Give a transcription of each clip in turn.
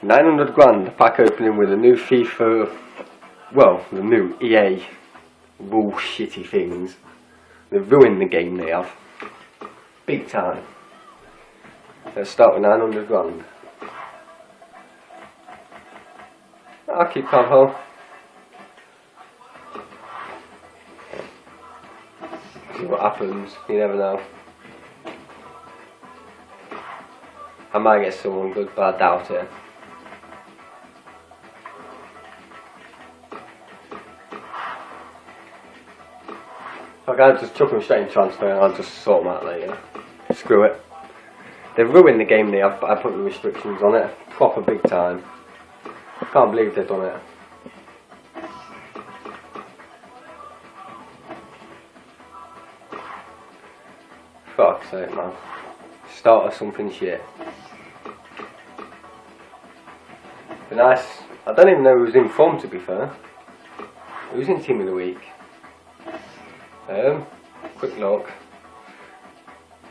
900 grand pack opening with a new FIFA, well, the new EA bullshitty things. They've ruined the game, they have. Big time. Let's start with 900 grand. I'll keep calm. See what happens, you never know. I might get someone good, but I doubt it. I can't just chuck them straight in transfer and I'll just sort them out later. Screw it. They've ruined the game, they have, but I put the restrictions on it. Proper big time. Can't believe they've done it. Fuck's sake, man. Start of something shit. Be nice. I don't even know who's in form, to be fair. Who's in team of the week? Quick look.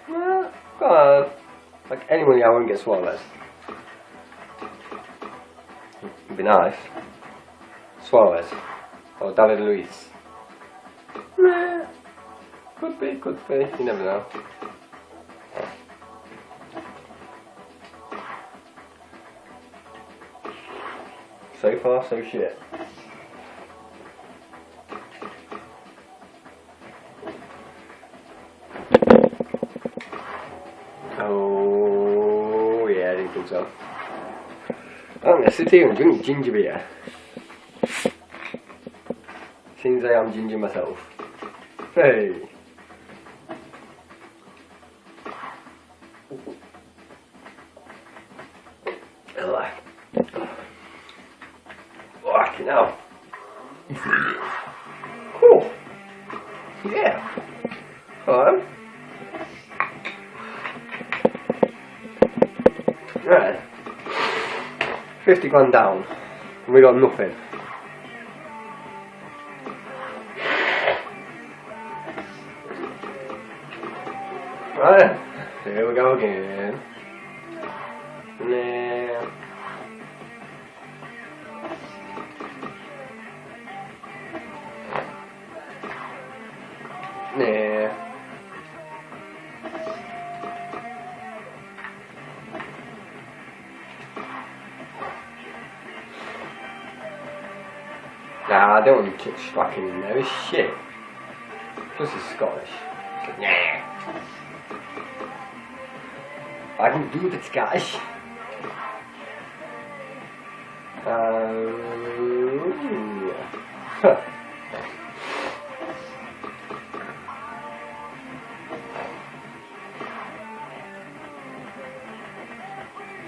Come on. Like anyone I won't get Suarez. It'd be nice. Suarez. Or David Luiz. Could be. You never know. So far, so shit. Oh, yeah, I didn't think so. I'm going to sit here and drink ginger beer. Seems I am ginger myself. Hey! Fucking hell. Cool. Yeah. Alright. Right. 50 grand down. And we got nothing. Right. Here we go again. Nah. Nah. Nah, I don't want to kick striking in there, it's shit. Plus he's Scottish. Nah. I can do the Scottish.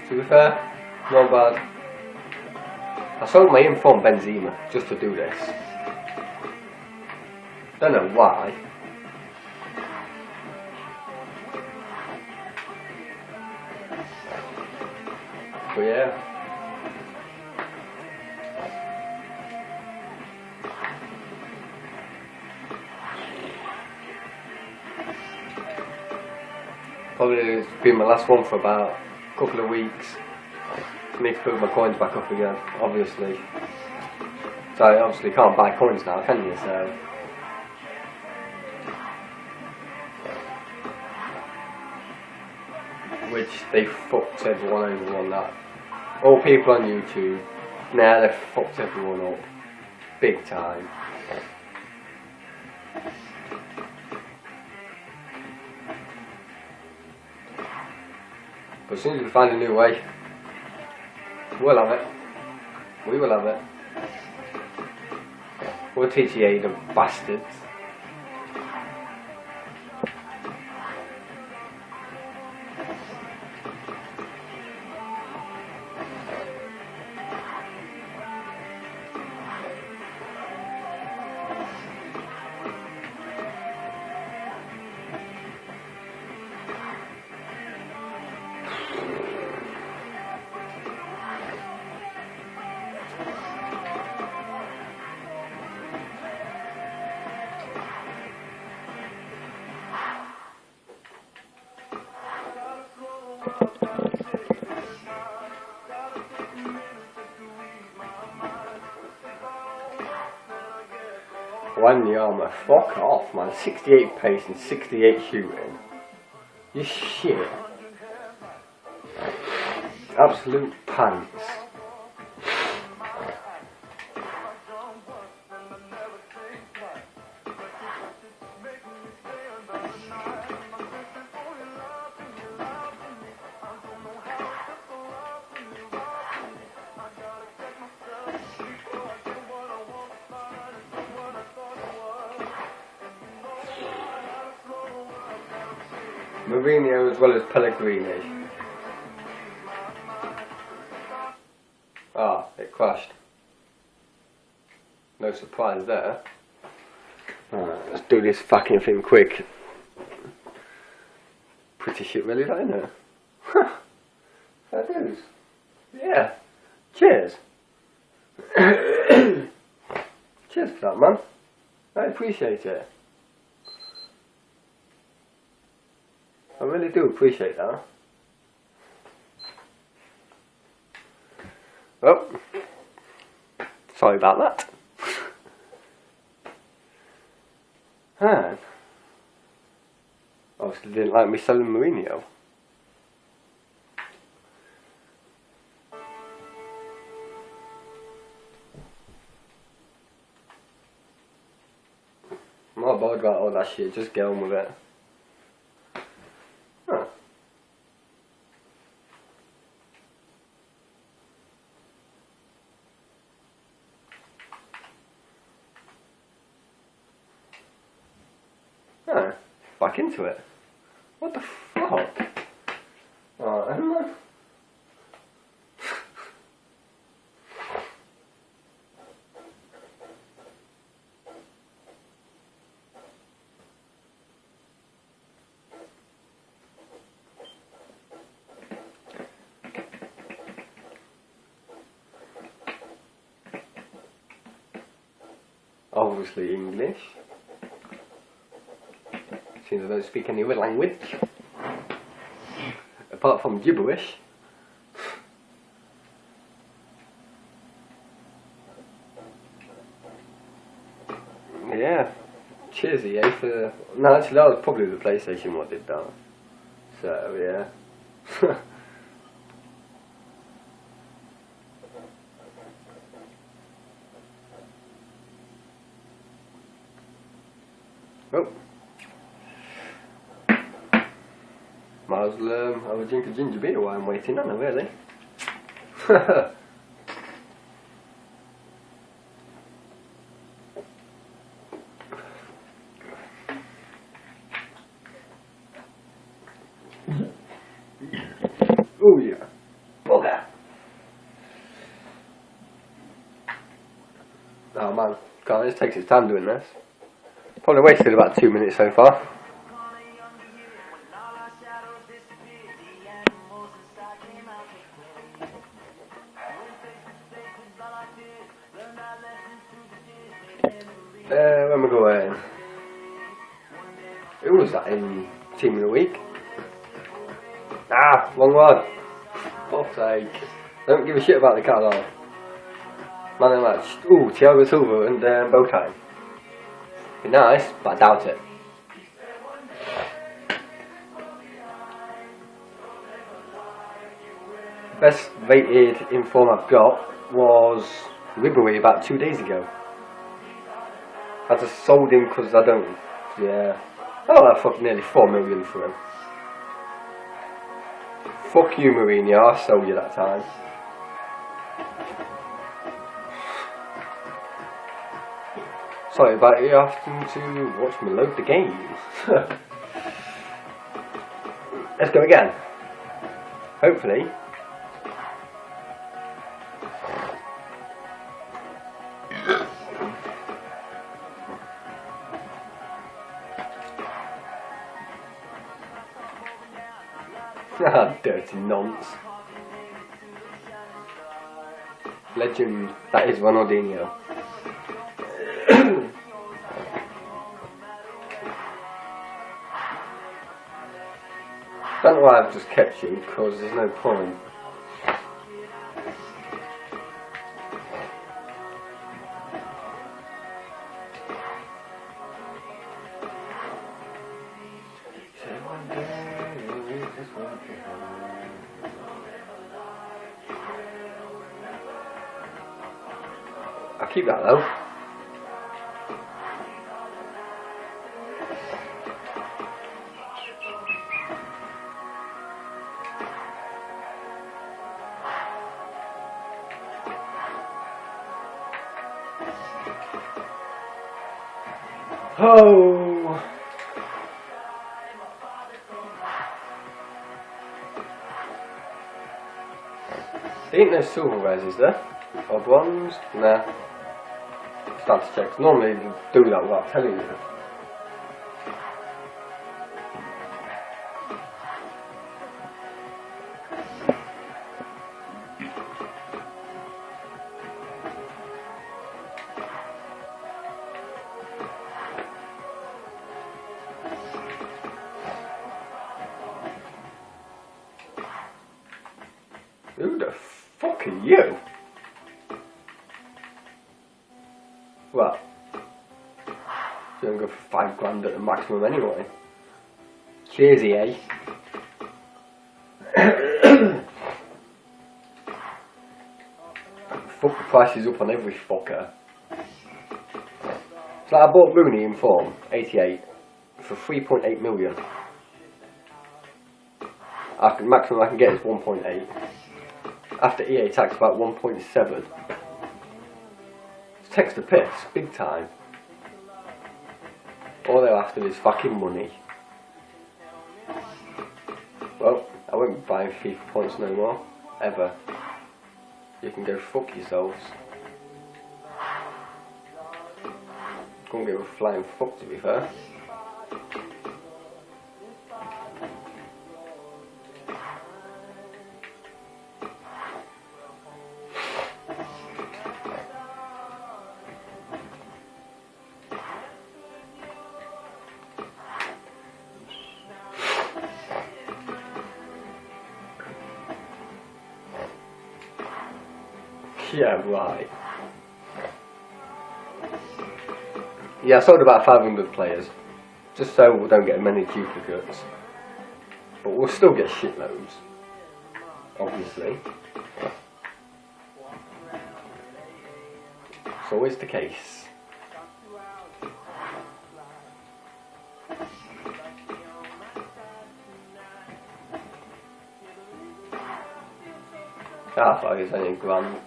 To be fair, not bad. I sold my informed Benzema just to do this. Don't know why. But yeah. Probably it's been my last one for about a couple of weeks. I need to put my coins back up again, obviously. So I obviously can't buy coins now, can you? So which they fucked everyone over on that. All people on YouTube, now they've fucked everyone up. Big time. But as soon as we find a new way, we'll have it. We will have it. We'll teach you the bastards. Wanyama, fuck off, man. 68 pace and 68 shooting. You shit. Absolute pants. Mourinho as well as Pellegrini. Ah, it crashed. No surprise there. Alright, let's do this fucking thing quick. Pretty shit really, that, isn't it? That is. Yeah. Cheers. Cheers for that, man. I appreciate it. I really do appreciate that. Oh, sorry about that. Man, obviously didn't like me selling Mourinho. I'm not bothered about all that shit, just get on with it. Huh. Huh. Back into it. What the fuck? Alright, hang on. Obviously English. Seems I don't speak any other language. Apart from gibberish. Yeah. Cheers EA for... No, actually that was probably the PlayStation what did that. So, yeah. Oh. Might as well have a drink of ginger beer while I'm waiting, I don't know really. Oh yeah. Bugger. Oh man, God, this takes its time doing this. Probably wasted about 2 minutes so far. Where am I going? Who was that in Team of the Week? Ah, wrong one. Fuck's sake. Don't give a shit about the catalog. Man of the match. Ooh, Thiago Silva and Boateng. Be nice, but I doubt it. Best rated inform I've got was Ribery about 2 days ago. I just sold him because I don't... Yeah. Oh, I fucking nearly 4 million for him. Fuck you, Mourinho, I sold you that time. Sorry about you having to watch me load the game. Let's go again. Hopefully. Ah, dirty nonce. Legend, that is Ronaldinho. Don't know why I've just kept you, because there's no point. I'll keep that though. Oh! Ain't no silver res, is there? Or bronze? Nah. Start to check. Normally they do that without telling you. Who the fuck are you? Well, you're gonna go for 5 grand at the maximum anyway. Cheers, EA. Fuck the prices up on every fucker. So I bought Rooney in form, 88, for 3.8 million. Maximum I can get is 1.8. After EA tax about 1.7. It's takes the piss, big time. All they're after is fucking money. Well, I won't be buying FIFA points no more, ever. You can go fuck yourselves. Couldn't give a flying fuck, to be fair. Yeah, right. Yeah, I sold about 500 players, just so we don't get many duplicates. But we'll still get shitloads, obviously. It's always the case. I thought it was only a grand.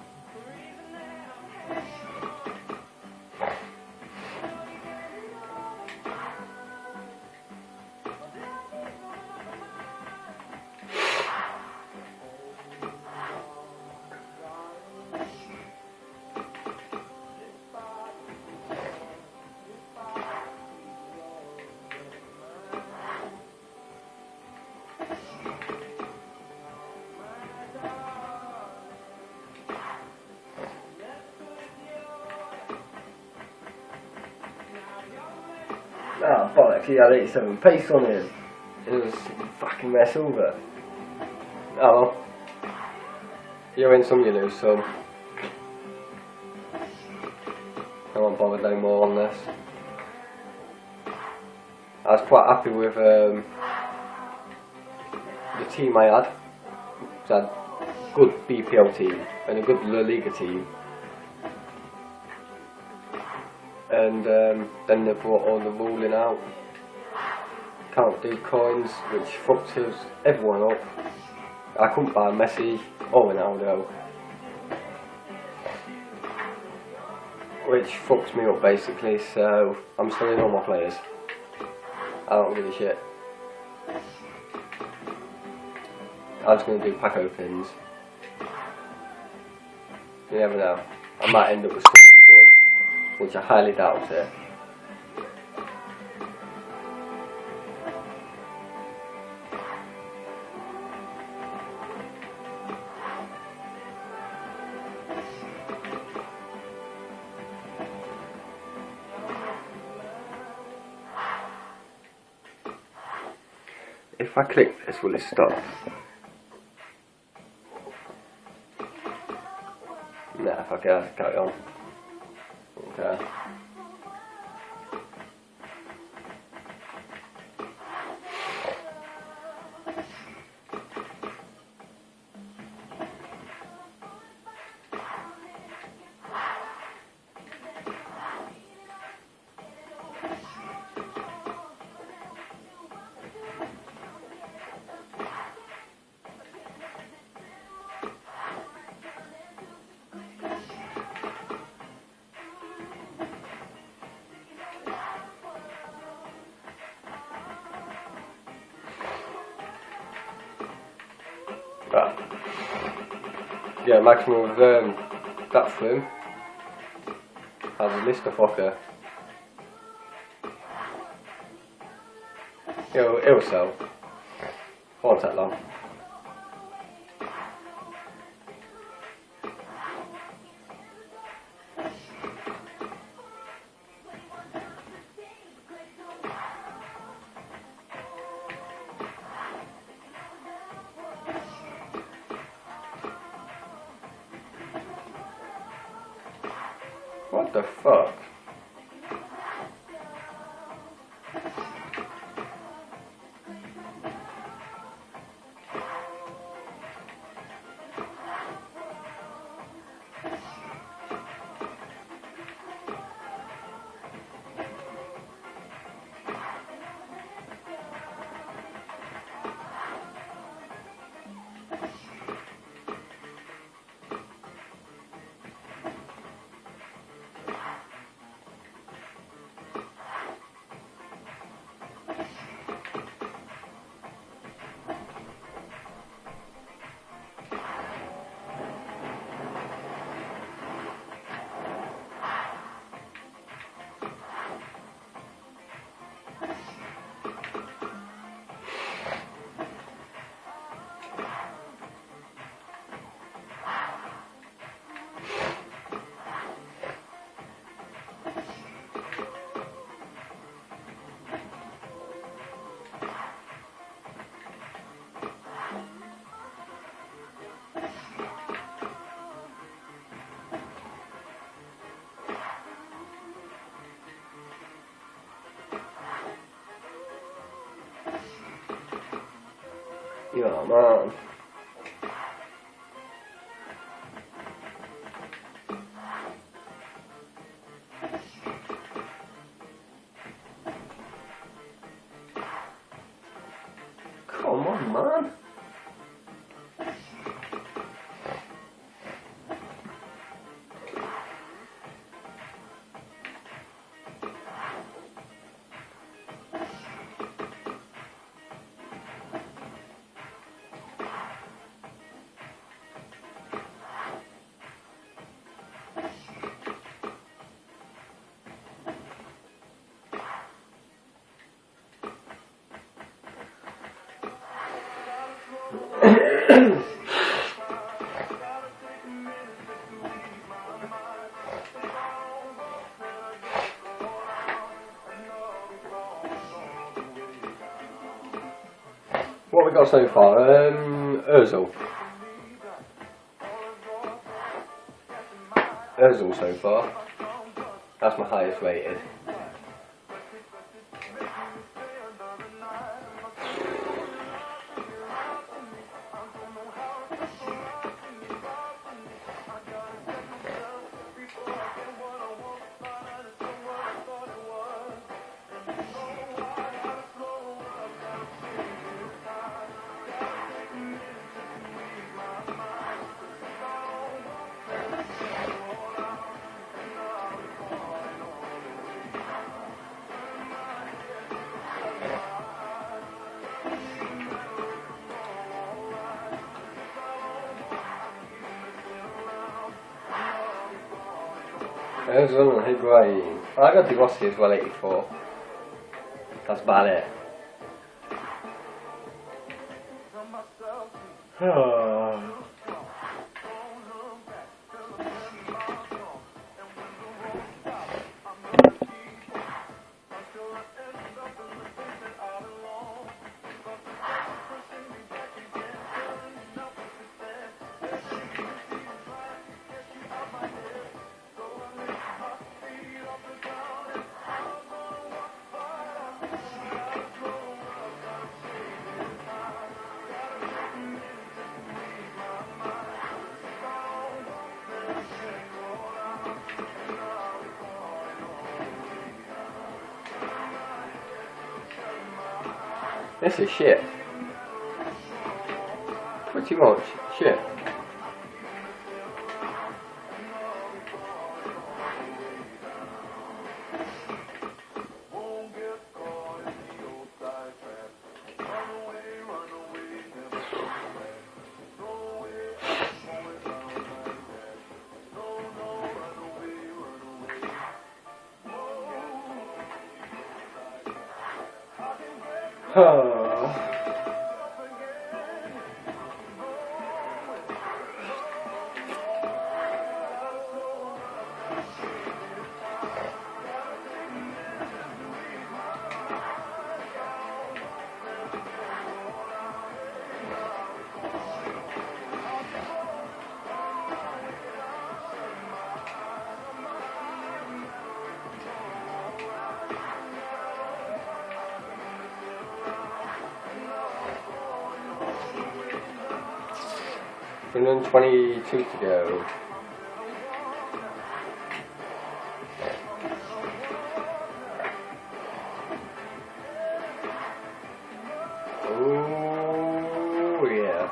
Ah, bollocks, he had 87 pace on him. It was fucking mess over. Oh well. You win some, you lose some. I won't bother no more on this. I was quite happy with the team I had. So I had a good BPL team and a good La Liga team. And then they brought all the ruling out. Can't do coins, which fucked us, everyone up. I couldn't buy Messi or Ronaldo, which fucked me up basically, so I'm selling all my players. I don't give a shit. I'm just going to do pack openings. You never know. I might end up with something good, which I highly doubt it. If I click this, will it stop? Nah, fuck it, I'll carry on. Okay. get a maximum of that flume. Has a Mr. Fokker. It'll sell. Won't take long. What the fuck? Yeah, man. Come on, man. What we got so far? Urzel. Urzel so far. That's my highest rated. Urzel and Higuain. I got De Rossi as well, 84. That's about it. This is shit. Pretty much shit. Oh. And 22 to go. Oh yeah.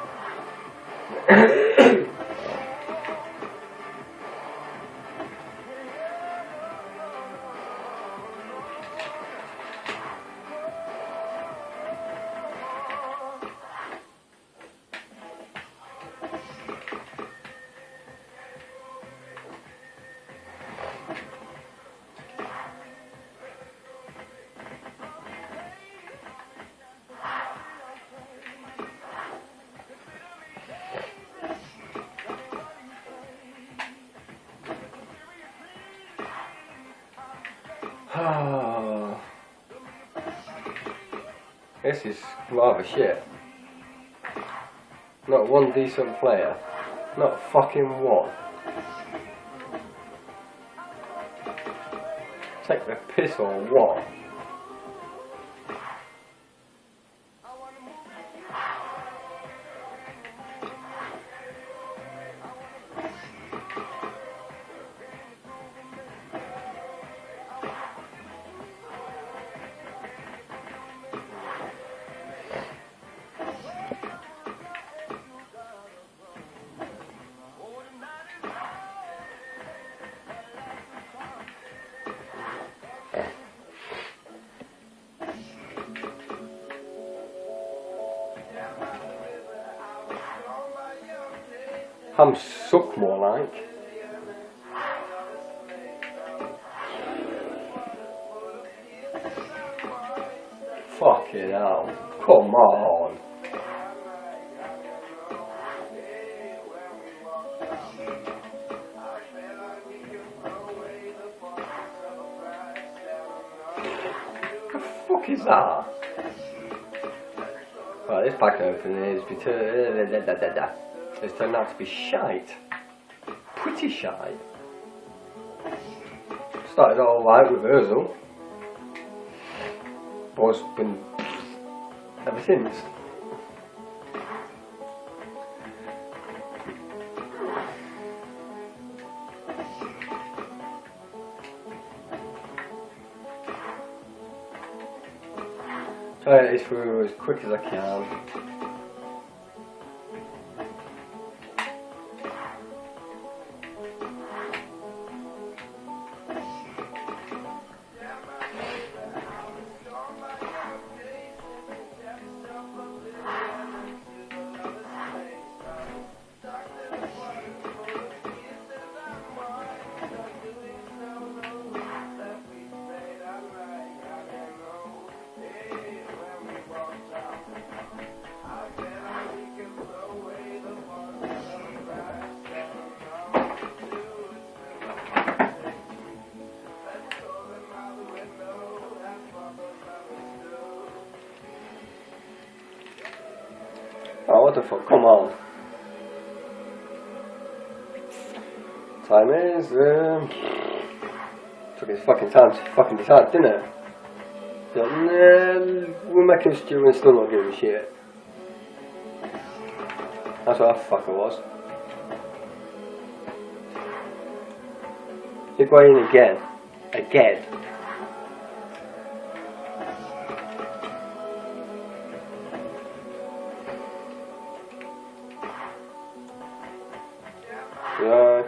This is rather shit. Not one decent player. Not fucking one. Take the piss or what? I'm suck more like. Fucking hell. Come on. What the fuck is that? Right, this pack opening is it's turned out to be shite. Pretty shite. Started all right with Ozil. But it's been ever since. Try to get this through as quick as I can. Oh, what the fuck, come on. Time is, took his fucking time to fucking decide, didn't it? But, we're making stew and still not giving a shit. That's what that fucker was. Higuain again. Again. Yeah.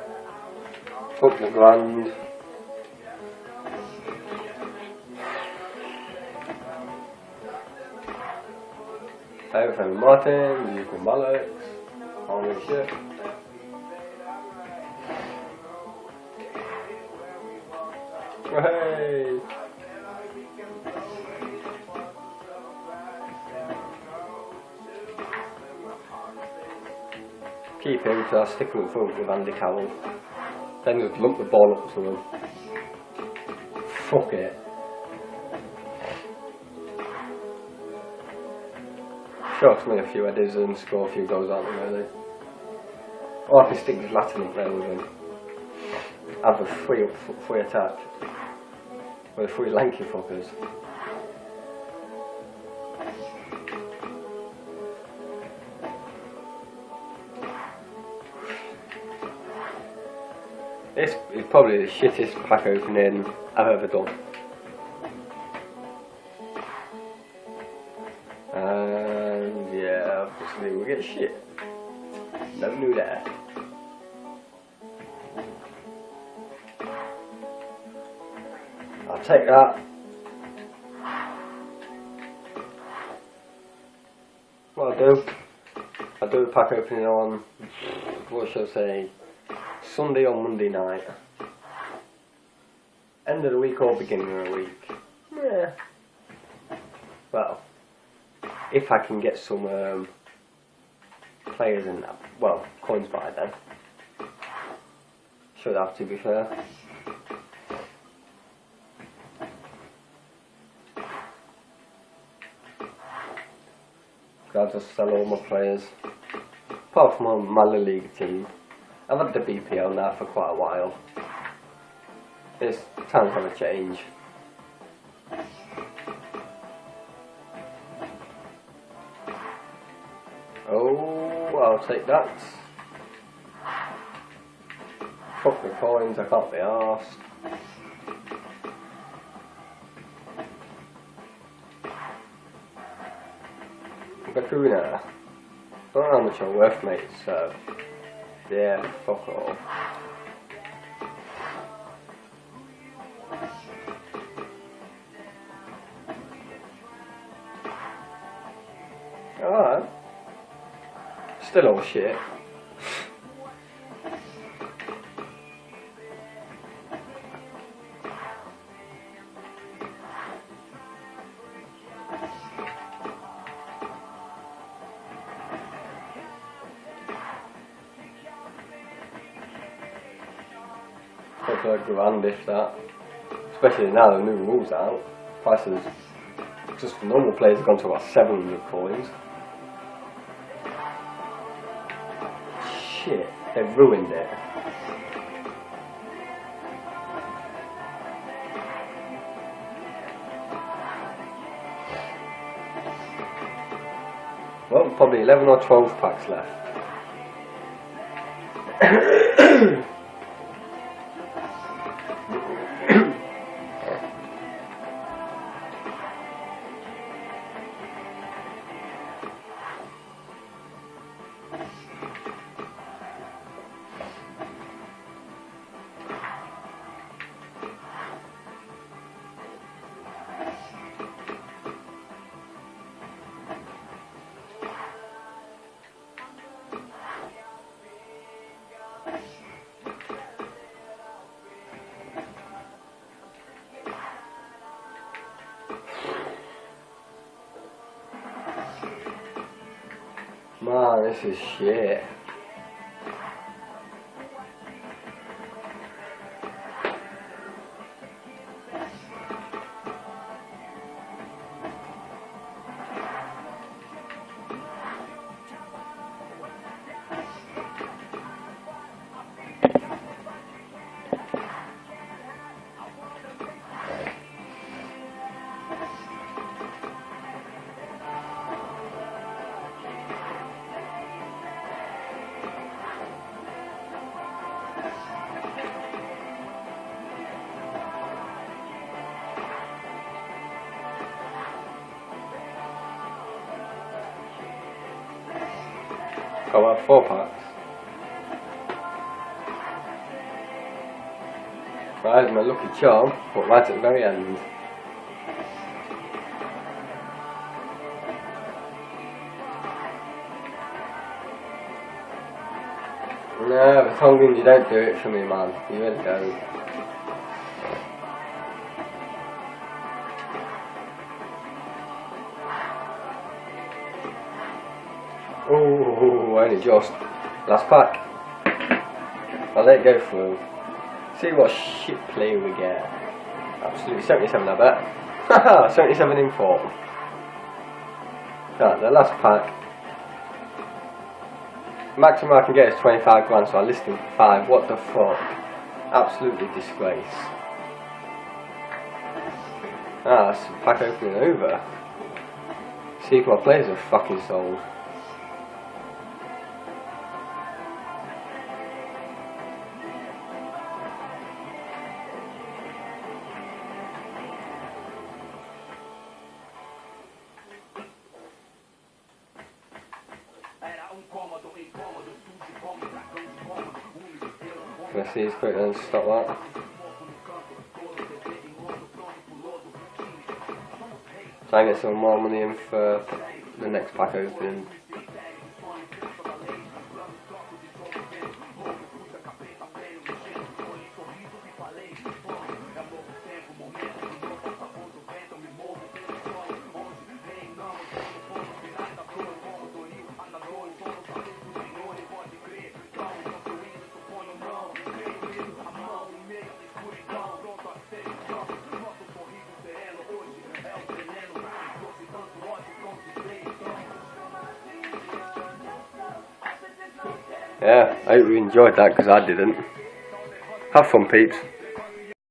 Fuck the grand. Everything Martin, you can bollocks. Holy shit. Hey! keep him because I'll stick him up front with Andy Carroll. Then just lump the ball up to him. Fuck it. Shocks me a few headers and score a few goals out of them really. Or I can stick his Latin up there with him. Have a free attack. With 3 lanky fuckers. This is probably the shittest pack opening I've ever done. And yeah, obviously we'll get shit. Never knew that. I'll take that. What I'll do the pack opening on, what shall I say, Sunday or Monday night. End of the week or beginning of the week. Yeah. Well, if I can get some players in that, well, coins by then. Should have, to be fair. I'll just sell all my players. Apart from my La Liga team. I've had the BPL now for quite a while. It's time for a change. Oh, I'll take that. Fuck the coins, I can't be arsed. Bakuna. Don't know how much I'm worth, mate, so yeah, fuck off. Alright. Still all shit. For a grand if that, especially now the new rules out. Prices just for normal players have gone to about 700 coins. Shit, they've ruined it. Well, probably 11 or 12 packs left. Man, this is shit. Got about 4 packs. That is my lucky charm, but right at the very end. No, but Tongan, you don't do it for me, man. You really don't. Oh, only just. Last pack. I'll let it go through. See what shit play we get. Absolutely 77 I bet. Haha, 77 in 4. Right, the last pack. Maximum I can get is 25 grand, so I list him for 5. What the fuck? Absolutely disgrace. Ah, that's pack opening over. See if my players are fucking sold. Can I see his quick and stop that? Try and get some more money in for the next pack opening. Yeah, I hope you enjoyed that because I didn't. Have fun, peeps.